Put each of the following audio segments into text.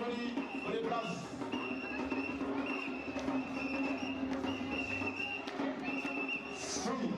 joli, on les place. Oui.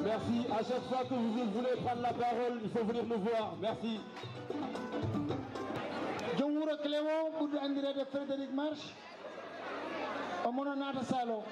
Merci. À chaque fois que vous voulez prendre la parole, il faut venir nous voir. Merci. Jowuro Clément ɓurɗo andirede Frédéric Marche o mono naata salo.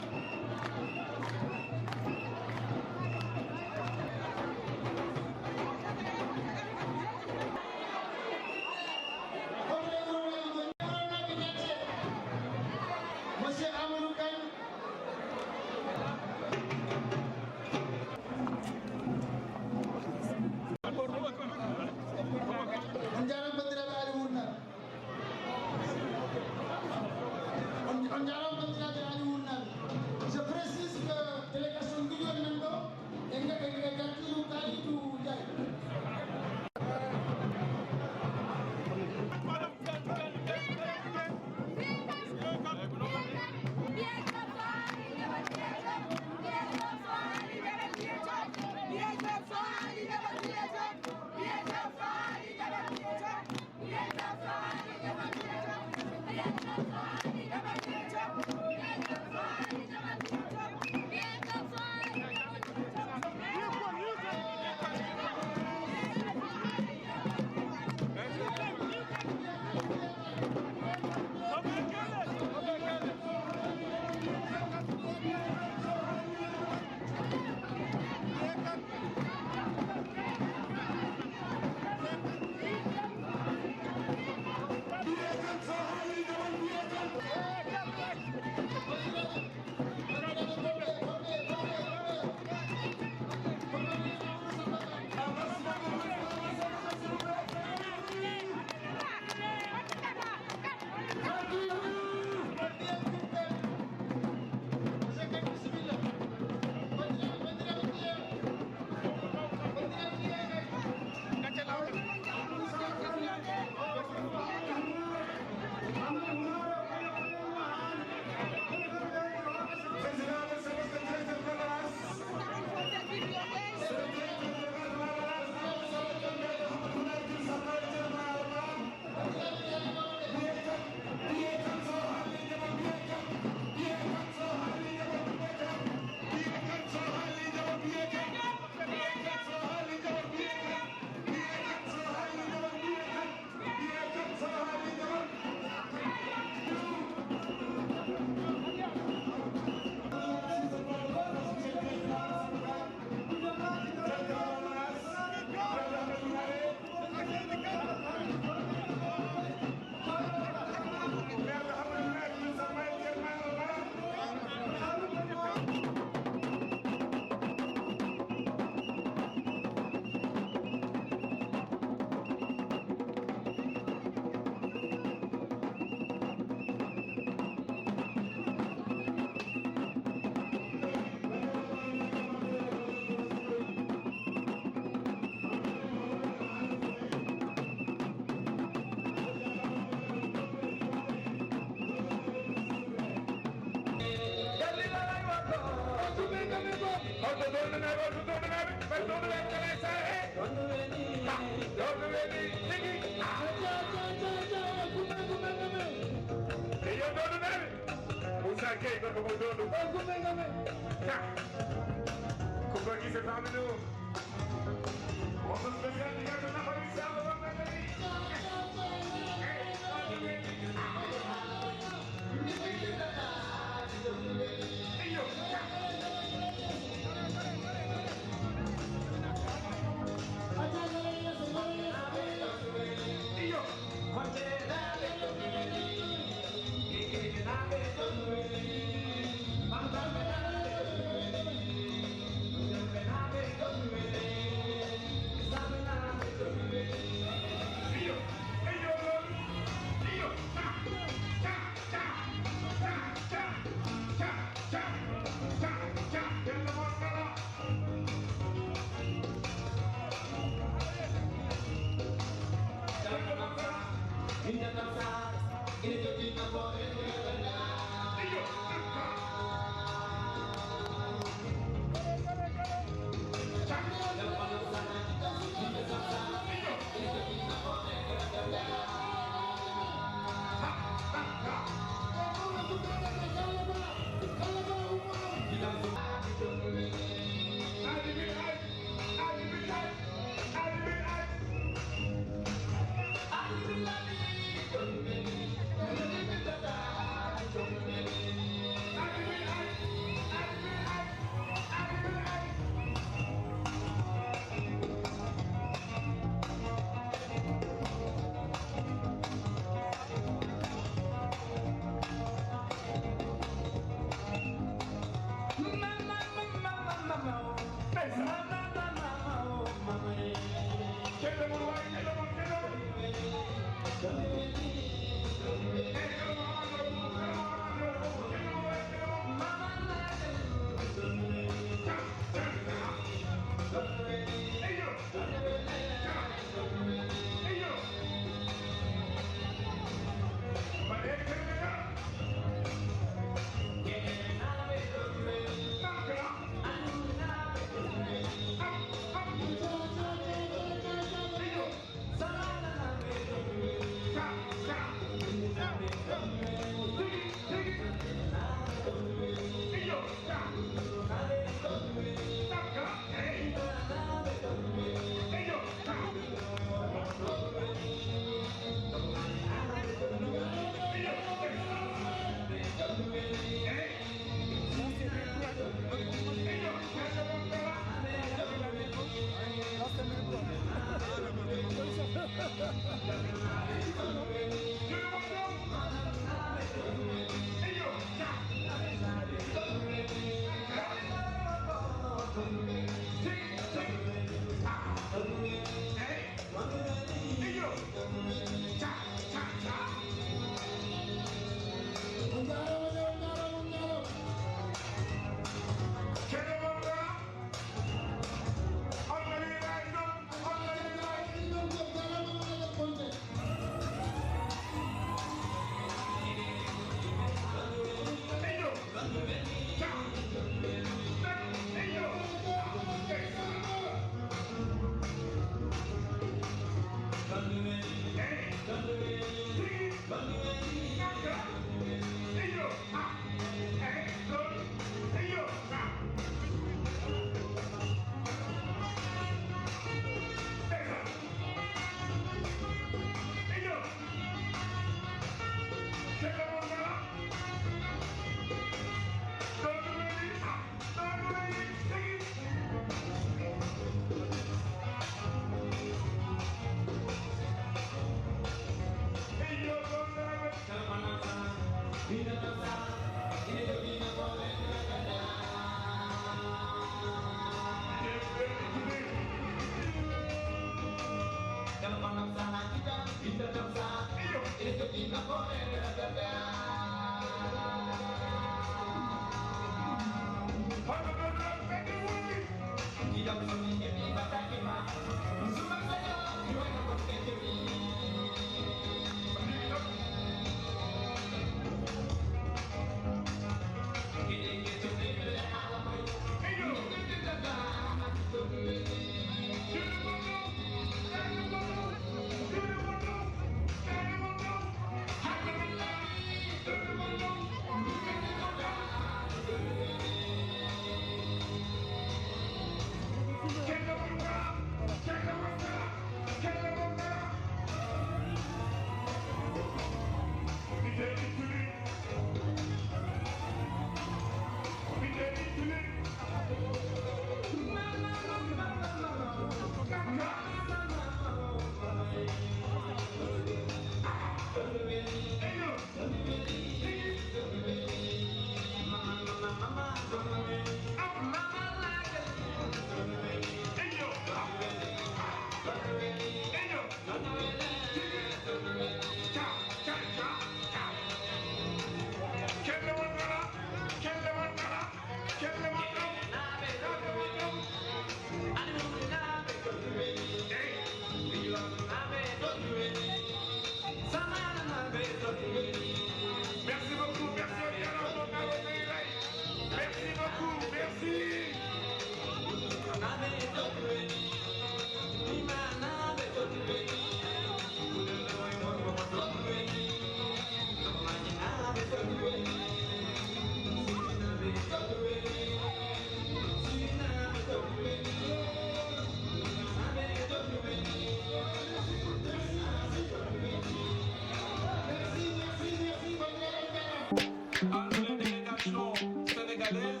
sénégalaise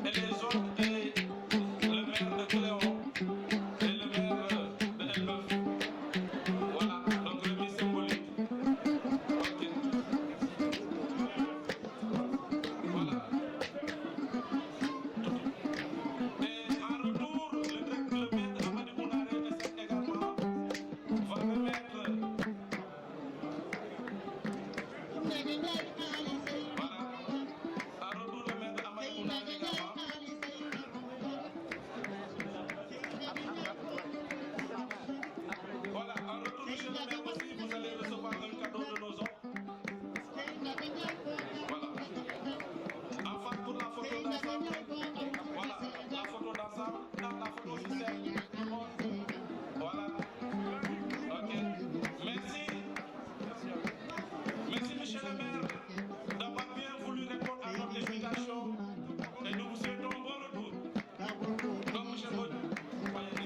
et les autres et le maire de Cléon et le maire de Elbeuf. Voilà, donc remise symbolique. Ok. Voilà. Et en retour, le maître Amadi Mounaré également va remettre. Voilà. En retour, le maître Amadi Mounaré également. Voilà, en retour, monsieur le maire aussi, vous allez recevoir un cadeau de nos hommes. Voilà. Enfin, pour la photo d'ensemble. Voilà, la photo d'ensemble, dans la photo officielle. Voilà. Ok. Merci. Merci, monsieur le maire, d'avoir bien voulu répondre à notre invitation. Et nous vous souhaitons un bon retour. Donc, monsieur Bodou, voyez-y.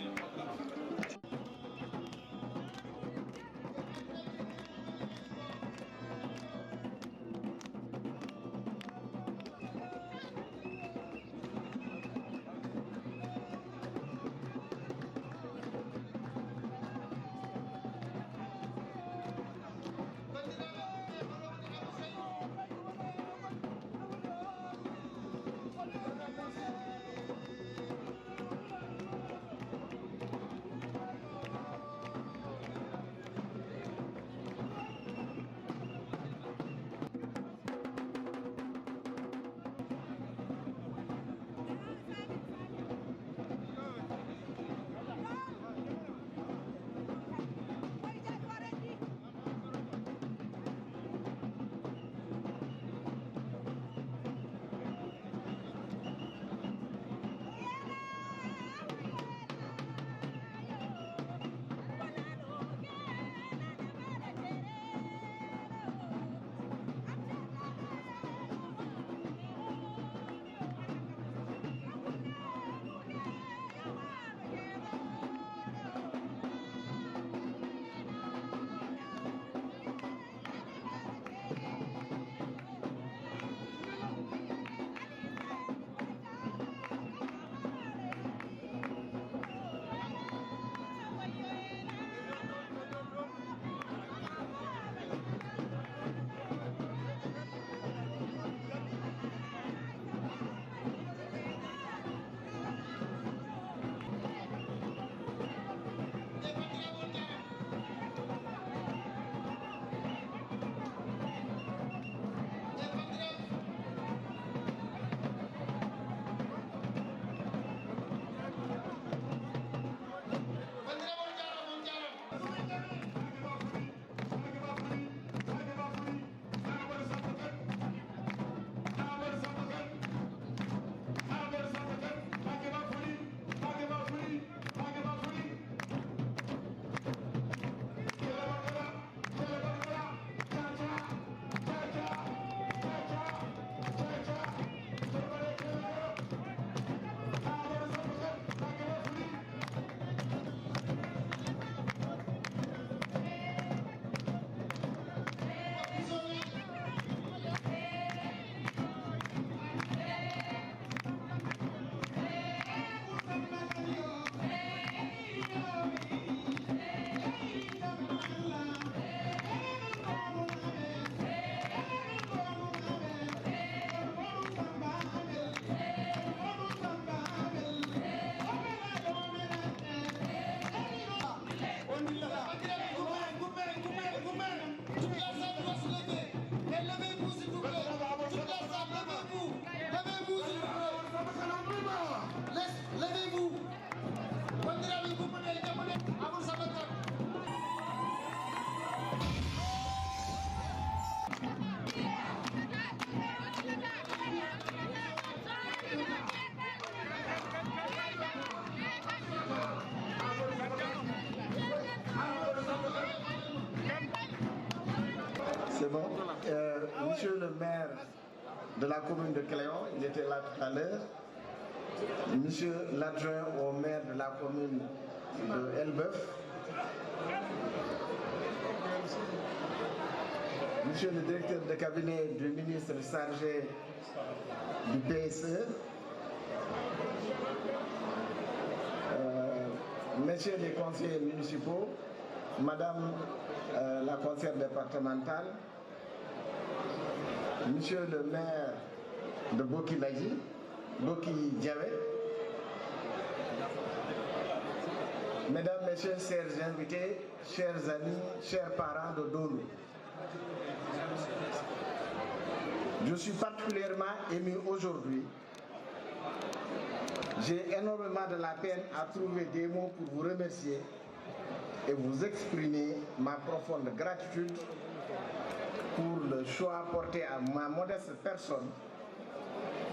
C'est bon. Monsieur le maire de la commune de Cléon, il était là tout à l'heure. Monsieur l'adjoint au maire de la commune de Elbeuf. Monsieur le directeur de cabinet du ministre chargé du PSE, messieurs les conseillers municipaux, madame la conseillère départementale, monsieur le maire de Boki-Laji, Boki-Diawé, mesdames, messieurs, chers invités, chers amis, chers parents de Dolo. Je suis particulièrement ému aujourd'hui. J'ai énormément de la peine à trouver des mots pour vous remercier et vous exprimer ma profonde gratitude pour le choix porté à ma modeste personne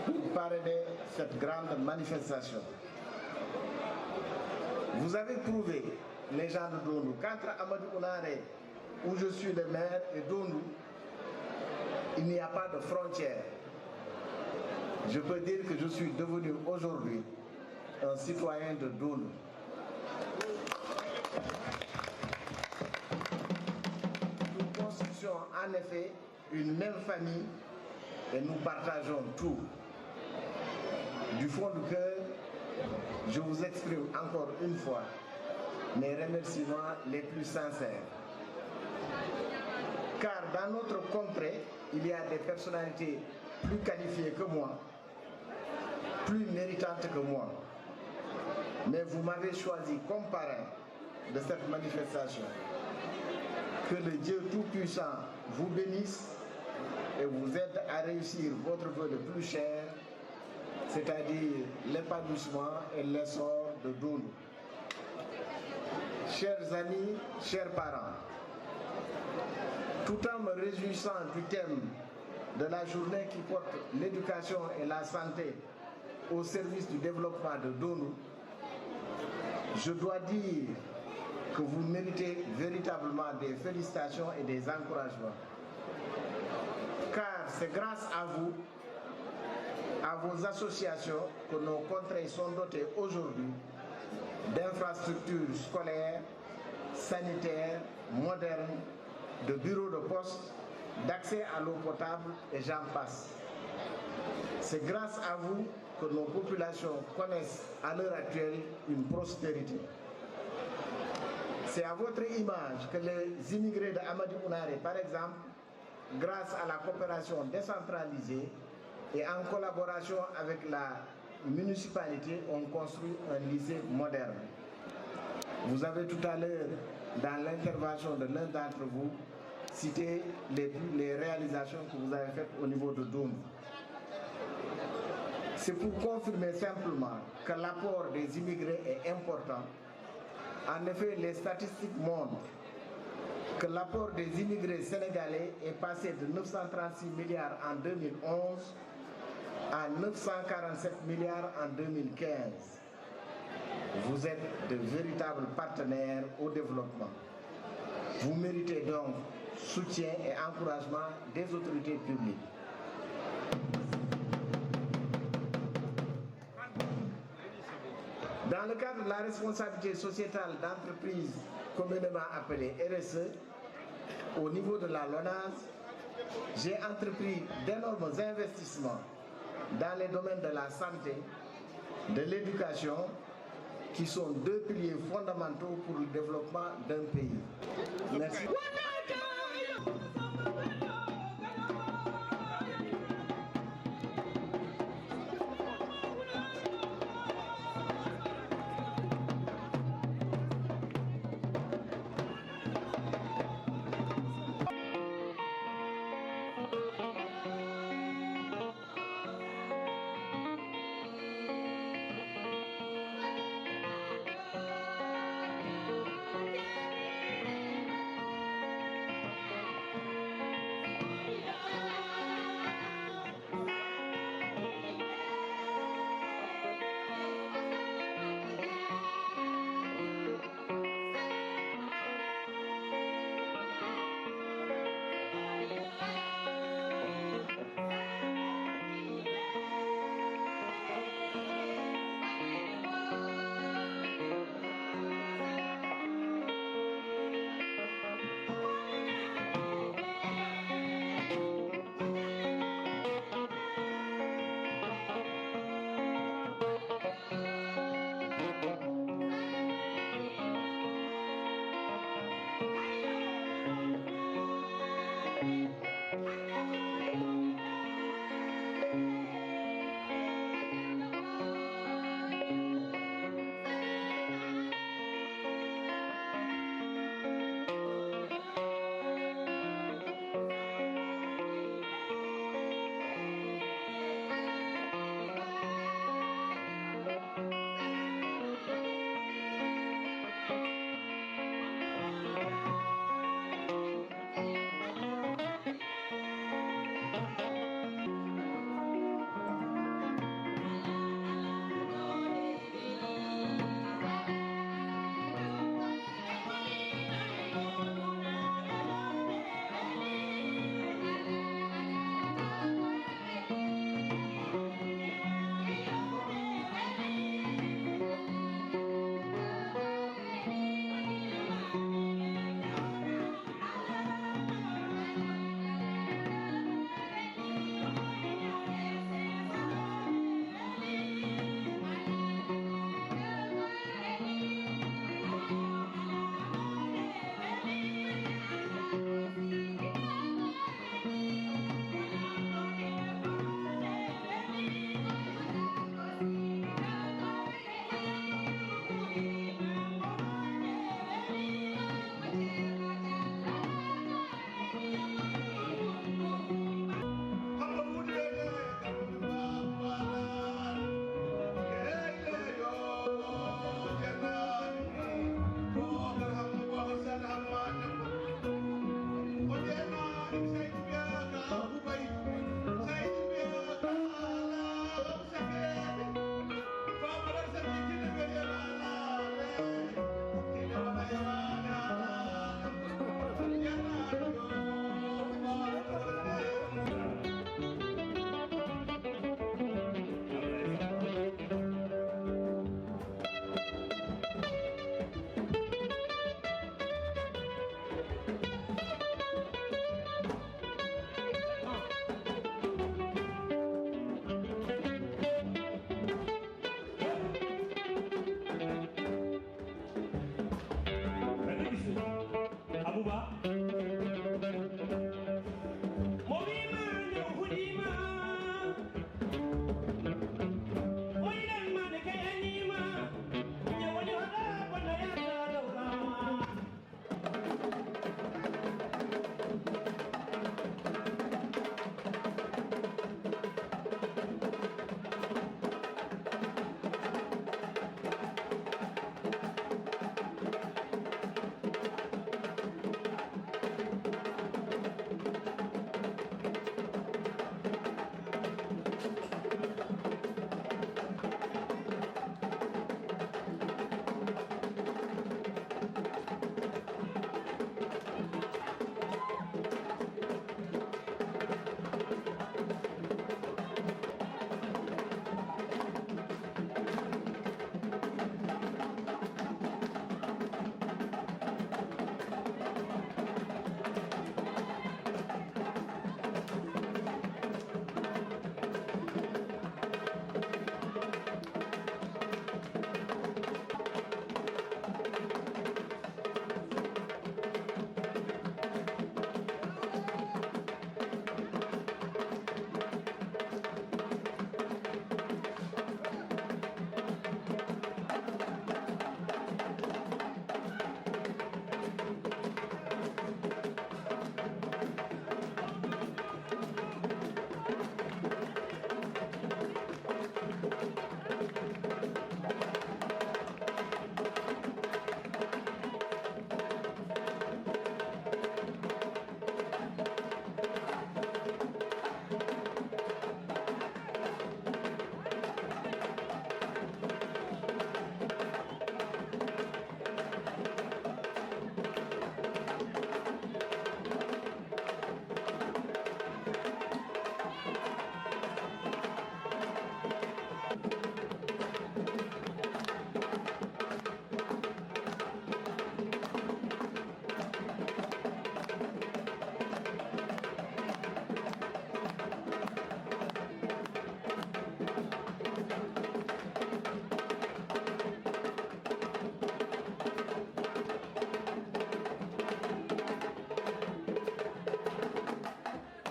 pour parrainer cette grande manifestation. Vous avez prouvé, les gens de Dondou, qu'entre Amadou Ounaré, où je suis le maire, et Dondou, il n'y a pas de frontière. Je peux dire que je suis devenu aujourd'hui un citoyen de Dondou. Nous constituons en effet une même famille et nous partageons tout. Du fond du cœur, je vous exprime encore une fois mes remerciements les plus sincères. Car dans notre contrée, il y a des personnalités plus qualifiées que moi, plus méritantes que moi. Mais vous m'avez choisi comme parrain de cette manifestation. Que le Dieu Tout-Puissant vous bénisse et vous aide à réussir votre vœu le plus cher, c'est-à-dire l'épanouissement et l'essor de Dondou. Chers amis, chers parents, tout en me réjouissant du thème de la journée qui porte l'éducation et la santé au service du développement de Dondou, je dois dire que vous méritez véritablement des félicitations et des encouragements. Car c'est grâce à vous, à vos associations, que nos contrées sont dotées aujourd'hui d'infrastructures scolaires, sanitaires, modernes, de bureaux de poste, d'accès à l'eau potable et j'en passe. C'est grâce à vous que nos populations connaissent à l'heure actuelle une prospérité. C'est à votre image que les immigrés de Amadou Ounaré, par exemple, grâce à la coopération décentralisée et en collaboration avec la municipalité, ont construit un lycée moderne. Vous avez tout à l'heure, dans l'intervention de l'un d'entre vous, cité les réalisations que vous avez faites au niveau de Dondou. C'est pour confirmer simplement que l'apport des immigrés est important. En effet, les statistiques montrent que l'apport des immigrés sénégalais est passé de 936 milliards en 2011 à 947 milliards en 2015. Vous êtes de véritables partenaires au développement. Vous méritez donc soutien et encouragement des autorités publiques. Dans le cadre de la responsabilité sociétale d'entreprise communément appelée RSE, au niveau de la LONASE, j'ai entrepris d'énormes investissements dans les domaines de la santé, de l'éducation, qui sont deux piliers fondamentaux pour le développement d'un pays. Merci.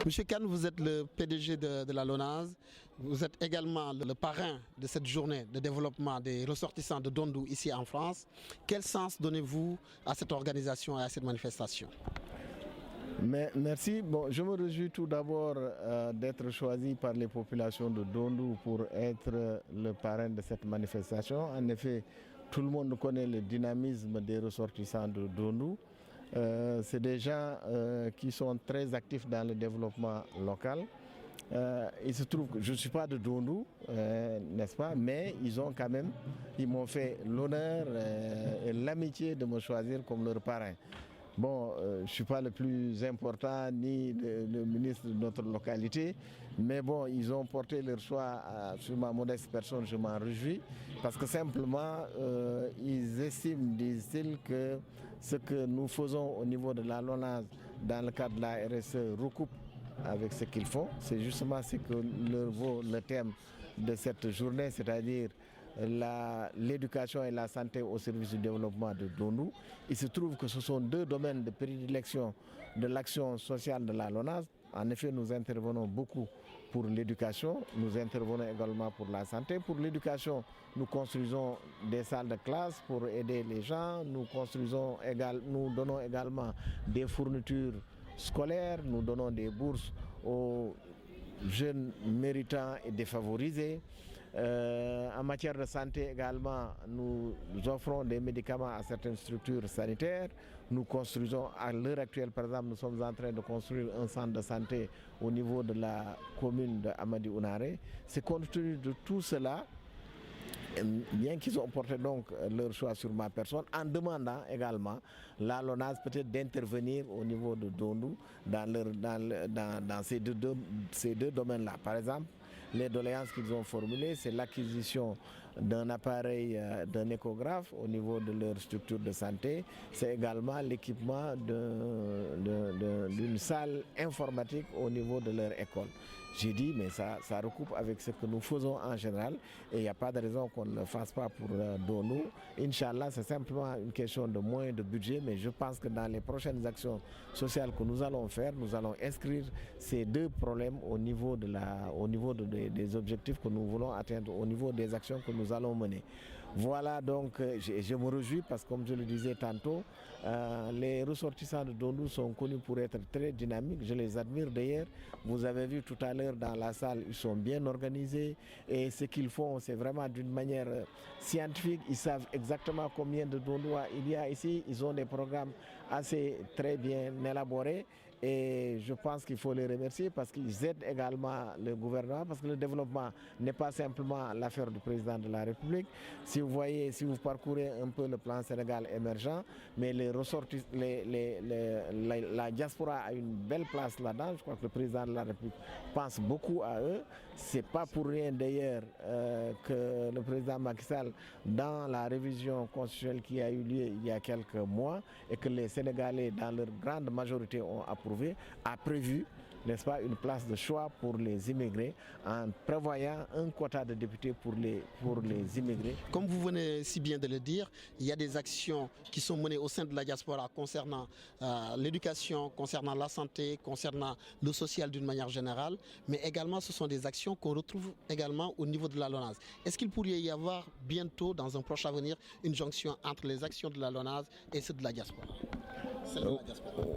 Monsieur Kane, vous êtes le PDG de la LONASE. Vous êtes également le parrain de cette journée de développement des ressortissants de Dondou ici en France. Quel sens donnez-vous à cette organisation et à cette manifestation? Merci. Bon, je me réjouis tout d'abord d'être choisi par les populations de Dondou pour être le parrain de cette manifestation. En effet, tout le monde connaît le dynamisme des ressortissants de Dondou. C'est des gens qui sont très actifs dans le développement local. Il se trouve que je ne suis pas de Dondou, n'est-ce pas, mais ils m'ont fait l'honneur et l'amitié de me choisir comme leur parrain. Bon, je ne suis pas le plus important ni le ministre de notre localité, mais bon, ils ont porté leur choix sur ma modeste personne, je m'en réjouis, parce que simplement, ils estiment, disent-ils, que ce que nous faisons au niveau de la LONASE dans le cadre de la RSE recoupe avec ce qu'ils font. C'est justement ce que leur vaut le thème de cette journée, c'est-à-dire l'éducation et la santé au service du développement de Dondou. Il se trouve que ce sont deux domaines de prédilection de l'action sociale de la LONASE. En effet, nous intervenons beaucoup pour l'éducation, nous intervenons également pour la santé. Pour l'éducation, nous construisons des salles de classe pour aider les gens, nous donnons également des fournitures scolaires, nous donnons des bourses aux jeunes méritants et défavorisés. En matière de santé également, nous offrons des médicaments à certaines structures sanitaires. Nous construisons, à l'heure actuelle par exemple, nous sommes en train de construire un centre de santé au niveau de la commune de Amadi Ounaré. C'est compte tenu de tout cela, bien qu'ils ont porté donc leur choix sur ma personne, en demandant également la LONASE peut-être d'intervenir au niveau de Dondou dans ces deux domaines-là. Par exemple, les doléances qu'ils ont formulées, c'est l'acquisition d'un appareil, d'un échographe au niveau de leur structure de santé. C'est également l'équipement d'une salle informatique au niveau de leur école. J'ai dit, mais ça recoupe avec ce que nous faisons en général et il n'y a pas de raison qu'on ne le fasse pas pour Dondou. Inch'Allah, c'est simplement une question de moyens de budget, mais je pense que dans les prochaines actions sociales que nous allons faire, nous allons inscrire ces deux problèmes au niveau des objectifs que nous voulons atteindre, au niveau des actions que nous allons mener. Voilà, donc je me réjouis parce que comme je le disais tantôt, les ressortissants de Dondou sont connus pour être très dynamiques. Je les admire d'ailleurs. Vous avez vu tout à l'heure dans la salle, ils sont bien organisés et ce qu'ils font, c'est vraiment d'une manière scientifique. Ils savent exactement combien de Dondouas il y a ici. Ils ont des programmes assez très bien élaborés. Et je pense qu'il faut les remercier parce qu'ils aident également le gouvernement, parce que le développement n'est pas simplement l'affaire du président de la République. Si vous voyez, si vous parcourez un peu le plan Sénégal émergent, mais la diaspora a une belle place là-dedans. Je crois que le président de la République pense beaucoup à eux. C'est pas pour rien d'ailleurs que le président Macky Sall, dans la révision constitutionnelle qui a eu lieu il y a quelques mois et que les Sénégalais, dans leur grande majorité, ont approuvé, a prévu, n'est-ce pas, une place de choix pour les immigrés en prévoyant un quota de députés pour les immigrés. Comme vous venez si bien de le dire, il y a des actions qui sont menées au sein de la diaspora concernant l'éducation, concernant la santé, concernant le social d'une manière générale, mais également ce sont des actions qu'on retrouve également au niveau de la LONASE. Est-ce qu'il pourrait y avoir bientôt, dans un proche avenir, une jonction entre les actions de la LONASE et celles de la diaspora?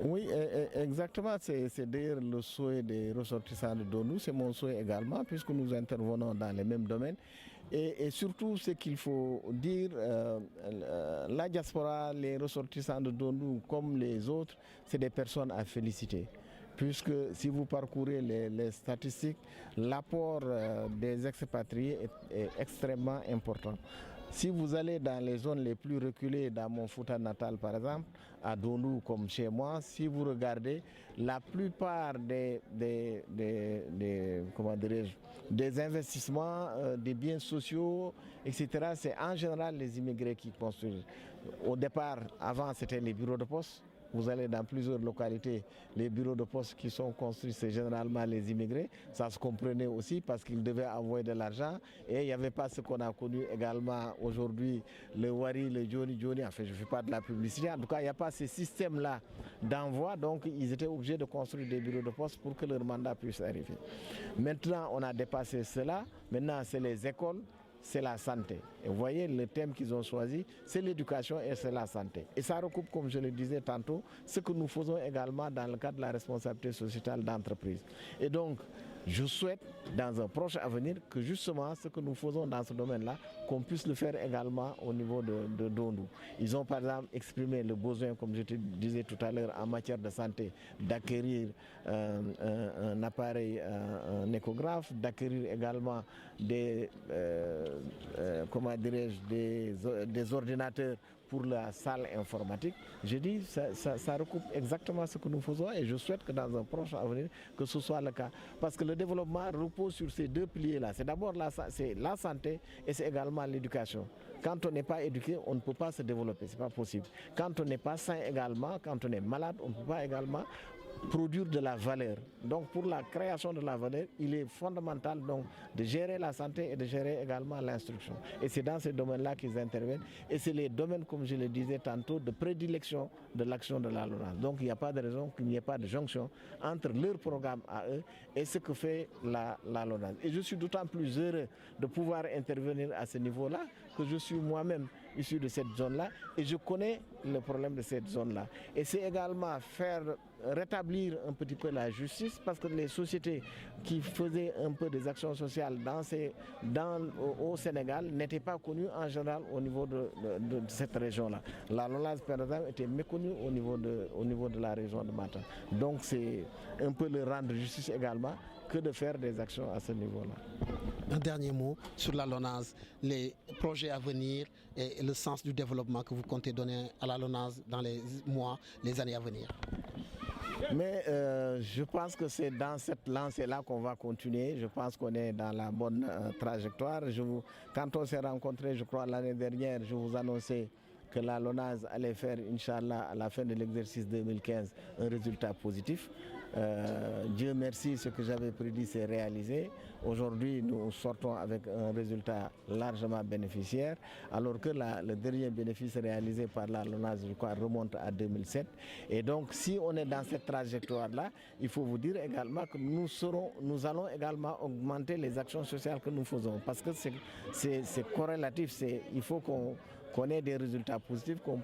Oui, exactement. C'est d'ailleurs le souhait des ressortissants de Dondou, c'est mon souhait également, puisque nous intervenons dans les mêmes domaines. Et surtout, ce qu'il faut dire, la diaspora, les ressortissants de Dondou, comme les autres, c'est des personnes à féliciter. Puisque si vous parcourez les statistiques, l'apport des expatriés est extrêmement important. Si vous allez dans les zones les plus reculées, dans mon Fouta natal par exemple, à Dondou comme chez moi, si vous regardez, la plupart des investissements, des biens sociaux, etc., c'est en général les immigrés qui construisent. Au départ, avant c'était les bureaux de poste, vous allez dans plusieurs localités, les bureaux de poste qui sont construits, c'est généralement les immigrés. Ça se comprenait aussi parce qu'ils devaient envoyer de l'argent. Et il n'y avait pas ce qu'on a connu également aujourd'hui, le Wari, le Johnny. Enfin, je ne fais pas de la publicité. En tout cas, il n'y a pas ce système-là d'envoi. Donc, ils étaient obligés de construire des bureaux de poste pour que leur mandat puisse arriver. Maintenant, on a dépassé cela. Maintenant, c'est les écoles. C'est la santé. Et vous voyez, le thème qu'ils ont choisi, c'est l'éducation et c'est la santé. Et ça recoupe, comme je le disais tantôt, ce que nous faisons également dans le cadre de la responsabilité sociétale d'entreprise. Et donc, je souhaite, dans un proche avenir, que justement, ce que nous faisons dans ce domaine-là, qu'on puisse le faire également au niveau de Dondou. Ils ont par exemple exprimé le besoin, comme je te disais tout à l'heure, en matière de santé, d'acquérir un appareil, un échographe, d'acquérir également des, des ordinateurs pour la salle informatique. Je dis, ça recoupe exactement ce que nous faisons et je souhaite que dans un proche avenir, que ce soit le cas. Parce que le développement repose sur ces deux piliers-là. C'est d'abord la santé et c'est également l'éducation. Quand on n'est pas éduqué, on ne peut pas se développer, ce n'est pas possible. Quand on n'est pas sain également, quand on est malade, on ne peut pas également produire de la valeur. Donc pour la création de la valeur, il est fondamental donc de gérer la santé et de gérer également l'instruction. Et c'est dans ces domaines-là qu'ils interviennent. Et c'est les domaines, comme je le disais tantôt, de prédilection de l'action de la LONASE. Donc il n'y a pas de raison qu'il n'y ait pas de jonction entre leur programme à eux et ce que fait la LONASE. Et je suis d'autant plus heureux de pouvoir intervenir à ce niveau-là que je suis moi-même issu de cette zone-là et je connais le problème de cette zone-là. Et c'est également rétablir un petit peu la justice parce que les sociétés qui faisaient un peu des actions sociales au Sénégal n'étaient pas connues en général au niveau de cette région-là. La LONASE, par exemple, était méconnue au niveau de la région de Matam. Donc c'est un peu le rendre justice également que de faire des actions à ce niveau-là. Un dernier mot sur la LONASE, les projets à venir et le sens du développement que vous comptez donner à la LONASE dans les mois, les années à venir. Mais je pense que c'est dans cette lancée-là qu'on va continuer. Je pense qu'on est dans la bonne trajectoire. Quand on s'est rencontrés, je crois, l'année dernière, je vous annonçais que la LONASE allait faire, Inch'Allah, à la fin de l'exercice 2015, un résultat positif. Dieu merci, ce que j'avais prédit s'est réalisé. Aujourd'hui, nous sortons avec un résultat largement bénéficiaire, alors que le dernier bénéfice réalisé par la LONASE, je crois, remonte à 2007. Et donc, si on est dans cette trajectoire-là, il faut vous dire également que nous allons également augmenter les actions sociales que nous faisons, parce que c'est corrélatif. Il faut qu'on ait des résultats positifs pour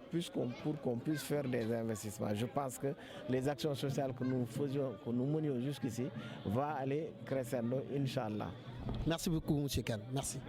qu'on puisse faire des investissements. Je pense que les actions sociales que nous menions jusqu'ici vont aller crescendo, Inch'Allah. Merci beaucoup, M. Kane. Merci.